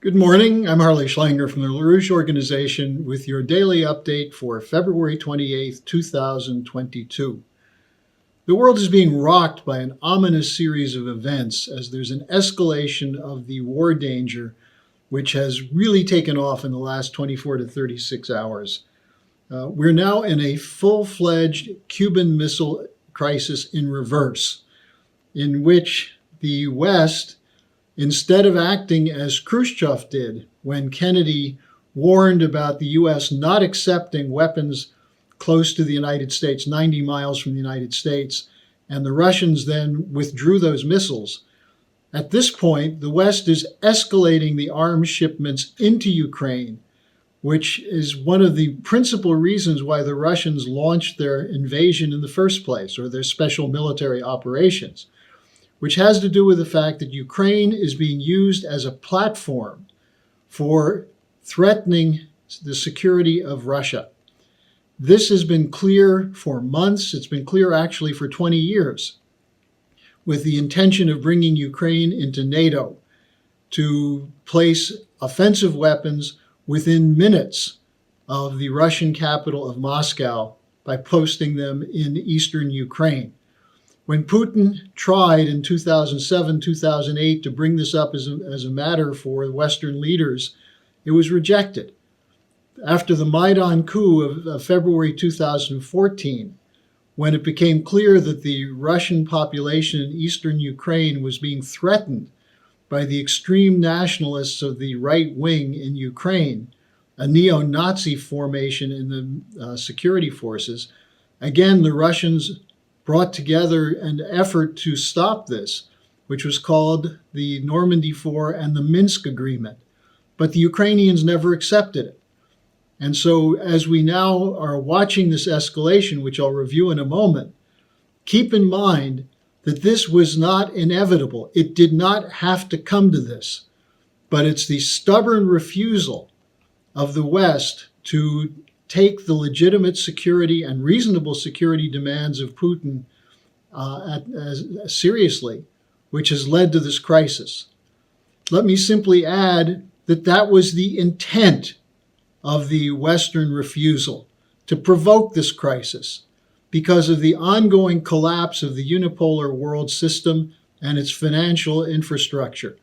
Good morning. I'm Harley Schlanger from the LaRouche Organization with your daily update for February 28th, 2022. The world is being rocked by an ominous series of events as there's an escalation of the war danger, which has really taken off in the last 24 to 36 hours. We're now in a full-fledged Cuban Missile Crisis in reverse, in which the West, instead of acting as Khrushchev did when Kennedy warned about the U.S. not accepting weapons close to the United States, 90 miles from the United States, and the Russians then withdrew those missiles. At this point, the West is escalating the arms shipments into Ukraine, which is one of the principal reasons why the Russians launched their invasion in the first place, or their special military operations, which has to do with the fact that Ukraine is being used as a platform for threatening the security of Russia. This has been clear for months. It's been clear actually for 20 years, with the intention of bringing Ukraine into NATO to place offensive weapons within minutes of the Russian capital of Moscow by posting them in eastern Ukraine. When Putin tried in 2007, 2008 to bring this up as a matter for Western leaders, it was rejected. After the Maidan coup of February 2014, when it became clear that the Russian population in eastern Ukraine was being threatened by the extreme nationalists of the right wing in Ukraine, a neo-Nazi formation in the security forces, again, the Russians brought together an effort to stop this, which was called the Normandy Four and the Minsk Agreement. But the Ukrainians never accepted it. And so as we now are watching this escalation, which I'll review in a moment, keep in mind that this was not inevitable. It did not have to come to this, but it's the stubborn refusal of the West to take the legitimate security and reasonable security demands of Putin seriously, which has led to this crisis. Let me simply add that that was the intent of the Western refusal, to provoke this crisis because of the ongoing collapse of the unipolar world system and its financial infrastructure.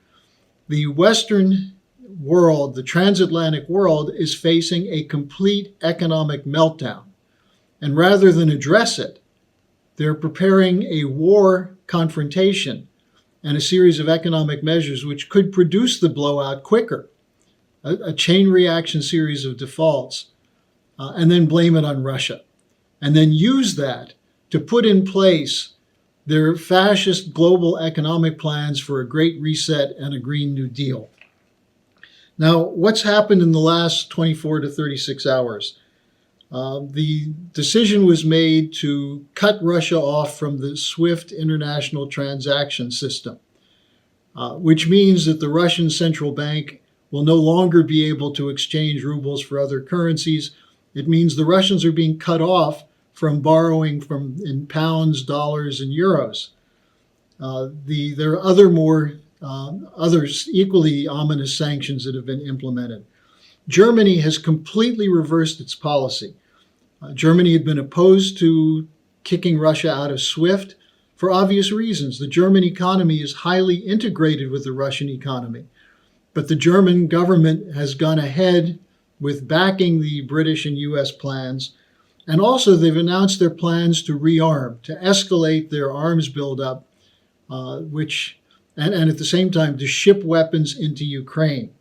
The Western world, the transatlantic world, is facing a complete economic meltdown. And rather than address it, they're preparing a war confrontation and a series of economic measures which could produce the blowout quicker, a chain reaction series of defaults, and then blame it on Russia, and then use that to put in place their fascist global economic plans for a great reset and a Green New Deal. Now, what's happened in the last 24 to 36 hours? The decision was made to cut Russia off from the SWIFT international transaction system, which means that the Russian central bank will no longer be able to exchange rubles for other currencies. It means the Russians are being cut off from borrowing in pounds, dollars, and euros. There are other equally ominous sanctions that have been implemented. Germany has completely reversed its policy. Germany had been opposed to kicking Russia out of SWIFT for obvious reasons. The German economy is highly integrated with the Russian economy. But the German government has gone ahead with backing the British and US plans. And also they've announced their plans to rearm, to escalate their arms buildup, and at the same time to ship weapons into Ukraine.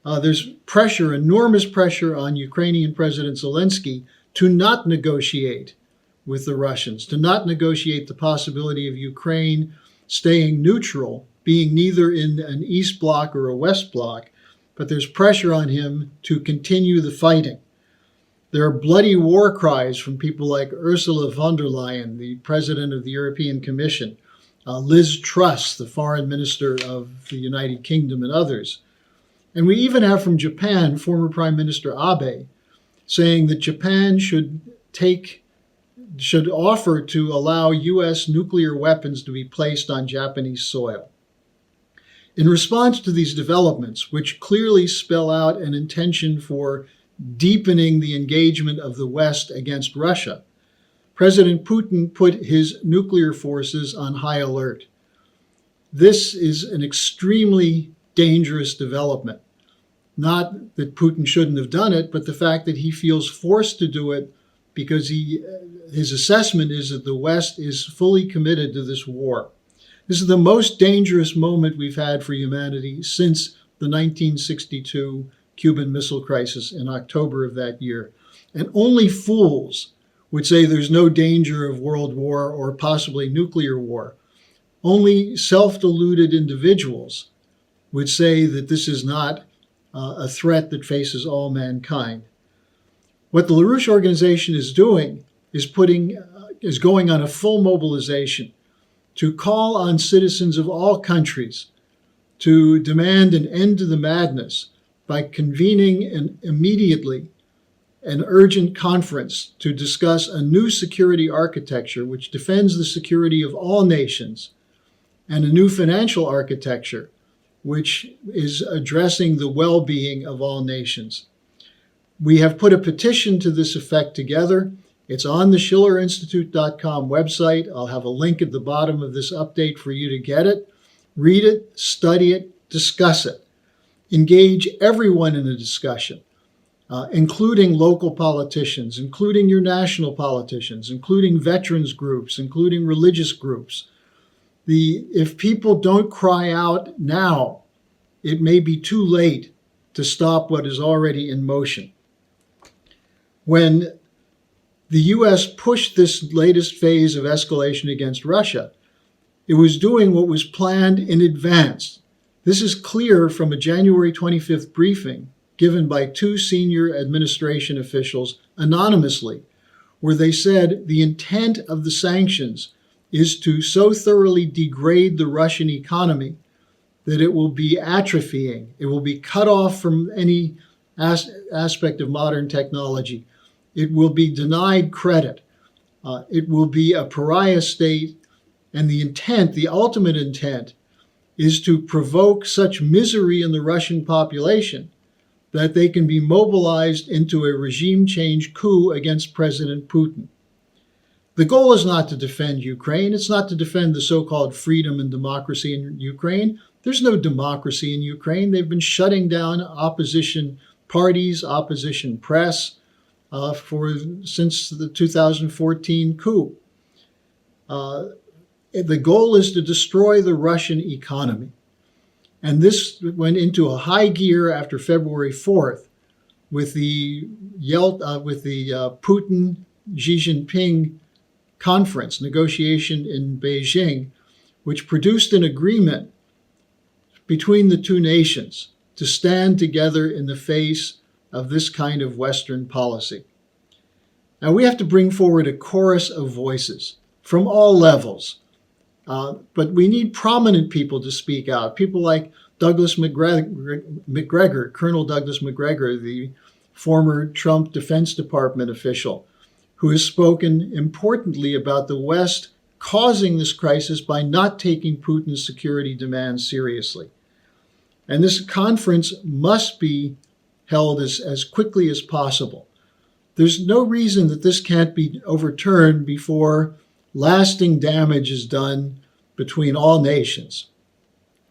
There's pressure, enormous pressure on Ukrainian President Zelensky to not negotiate with the Russians, to not negotiate the possibility of Ukraine staying neutral, being neither in an East Bloc or a West Bloc, but there's pressure on him to continue the fighting. There are bloody war cries from people like Ursula von der Leyen, the president of the European Commission, Liz Truss, the foreign minister of the United Kingdom, and others. And we even have from Japan, former Prime Minister Abe, saying that Japan should offer to allow U.S. nuclear weapons to be placed on Japanese soil. In response to these developments, which clearly spell out an intention for deepening the engagement of the West against Russia, President Putin put his nuclear forces on high alert. This is an extremely dangerous development. Not that Putin shouldn't have done it, but the fact that he feels forced to do it because his assessment is that the West is fully committed to this war. This is the most dangerous moment we've had for humanity since the 1962 Cuban Missile Crisis in October of that year. And only fools would say there's no danger of world war or possibly nuclear war. Only self-deluded individuals would say that this is not a threat that faces all mankind. What the LaRouche organization is doing is going on a full mobilization to call on citizens of all countries to demand an end to the madness by convening immediately an urgent conference to discuss a new security architecture which defends the security of all nations, and a new financial architecture which is addressing the well-being of all nations. We have put a petition to this effect together. It's on the schillerinstitute.com website. I'll have a link at the bottom of this update for you to get it. Read it, study it, discuss it. Engage everyone in the discussion, including local politicians, including your national politicians, including veterans groups, including religious groups. If people don't cry out now, it may be too late to stop what is already in motion. When the U.S. pushed this latest phase of escalation against Russia, it was doing what was planned in advance. This is clear from a January 25th briefing given by two senior administration officials anonymously, where they said the intent of the sanctions is to so thoroughly degrade the Russian economy that it will be atrophying. It will be cut off from any aspect of modern technology. It will be denied credit. It will be a pariah state. And the intent, the ultimate intent, is to provoke such misery in the Russian population that they can be mobilized into a regime change coup against President Putin. The goal is not to defend Ukraine. It's not to defend the so-called freedom and democracy in Ukraine. There's no democracy in Ukraine. They've been shutting down opposition parties, opposition press since the 2014 coup. The goal is to destroy the Russian economy. And this went into a high gear after February 4th with the Putin-Xi Jinping conference, negotiation in Beijing, which produced an agreement between the two nations to stand together in the face of this kind of Western policy. Now, we have to bring forward a chorus of voices from all levels. But we need prominent people to speak out, people like Douglas McGregor, Colonel Douglas McGregor, the former Trump Defense Department official, who has spoken importantly about the West causing this crisis by not taking Putin's security demands seriously. And this conference must be held as quickly as possible. There's no reason that this can't be overturned before lasting damage is done between all nations.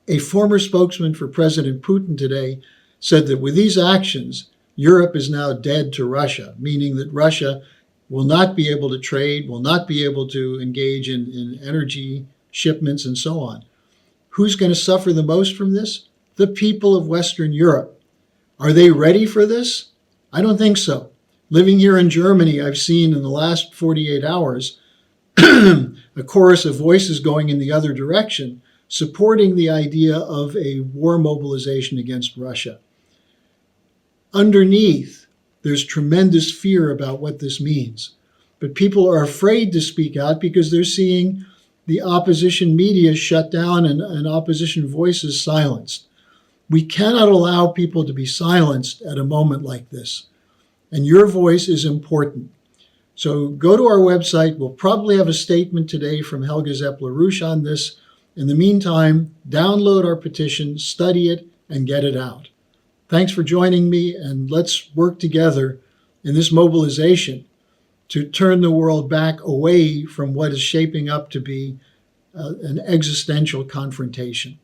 A former spokesman for President Putin today said that with these actions, Europe is now dead to Russia, meaning that Russia will not be able to trade, will not be able to engage in energy shipments and so on. Who's going to suffer the most from this? The people of Western Europe. Are they ready for this? I don't think so. Living here in Germany, I've seen in the last 48 hours a chorus of voices going in the other direction, supporting the idea of a war mobilization against Russia. Underneath, there's tremendous fear about what this means. But people are afraid to speak out because they're seeing the opposition media shut down and opposition voices silenced. We cannot allow people to be silenced at a moment like this. And your voice is important. So go to our website. We'll probably have a statement today from Helga Zepp-LaRouche on this. In the meantime, download our petition, study it, and get it out. Thanks for joining me, and let's work together in this mobilization to turn the world back away from what is shaping up to be an existential confrontation.